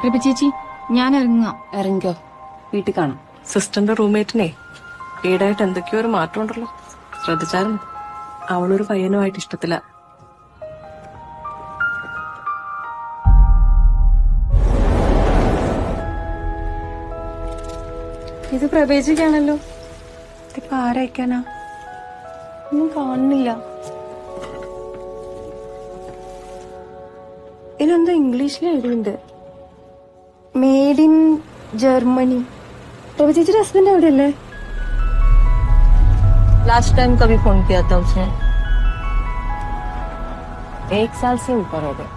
പ്രഭ ചേച്ചി ഞാൻ ഇറങ്ങാം. ഇറങ്ങിക്കോ, വീട്ടിൽ കാണാം. സിസ്റ്ററിന്റെ റൂംമേറ്റിനെ ഈടായിട്ട് എന്തൊക്കെയോ ഒരു മാറ്റം ഉണ്ടല്ലോ, ശ്രദ്ധിച്ചായിരുന്നു? അവളൊരു പയ്യനുമായിട്ട് ഇഷ്ടത്തില്ല. ഇത് പ്രവേശിക്കാണല്ലോ. ഇതിപ്പോ ആരയക്കാനാ? ഒന്നും കാണുന്നില്ല. ഇതിലെന്തോ ഇംഗ്ലീഷിൽ എഴുതിണ്ട്, मेड इन जर्मनी. प्रभा ചേച്ചിയുടെ ഹസ്ബൻഡ് എവിടെയല്ലേ? लास्ट टाइम कभी फोन किया था उसने, 1 साल से ऊपर हो गए.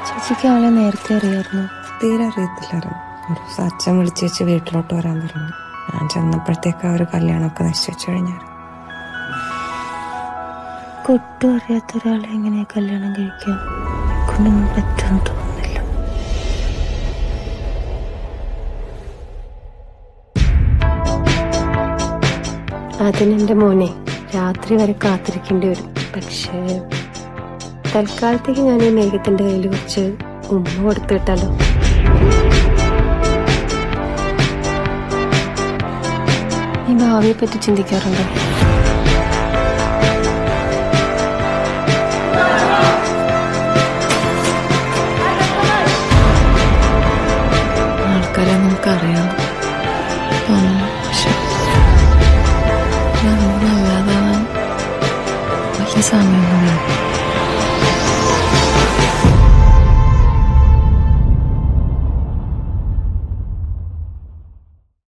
ചേച്ചിക്ക് ആളെ നേരത്തെ അറിയായിരുന്നു? തീരെ അറിയത്തില്ലായിരുന്നു. ഒരു ദിവസം അച്ഛൻ വിളിച്ചേച്ച് വീട്ടിലോട്ട് വരാൻ പറഞ്ഞു. ഞാൻ ചെന്നപ്പോഴത്തേക്ക് ആ ഒരു കല്യാണമൊക്കെ നിശ്ചയിച്ചു കഴിഞ്ഞായിരുന്നു. ഒട്ടും അറിയാത്ത ഒരാളെ എങ്ങനെ കല്യാണം കഴിക്കാൻ കൊണ്ടൊന്നും പറ്റുമെന്ന് തോന്നുന്നില്ല. അതിനെന്റെ മോനെ രാത്രി വരെ കാത്തിരിക്കേണ്ടി വരും. പക്ഷേ തൽക്കാലത്തേക്ക് ഞാൻ ഈ മേഘത്തിന്റെ കയ്യിൽ വെച്ച് ഉമ്മ കൊടുത്തു വിട്ടാലോ? ഈ ഭാവിയെ പറ്റി ചിന്തിക്കാറുണ്ടോ? ആൾക്കാരെ നമുക്കറിയാം, പക്ഷെ നല്ലതാവാൻ വലിയ സമയമൊന്നും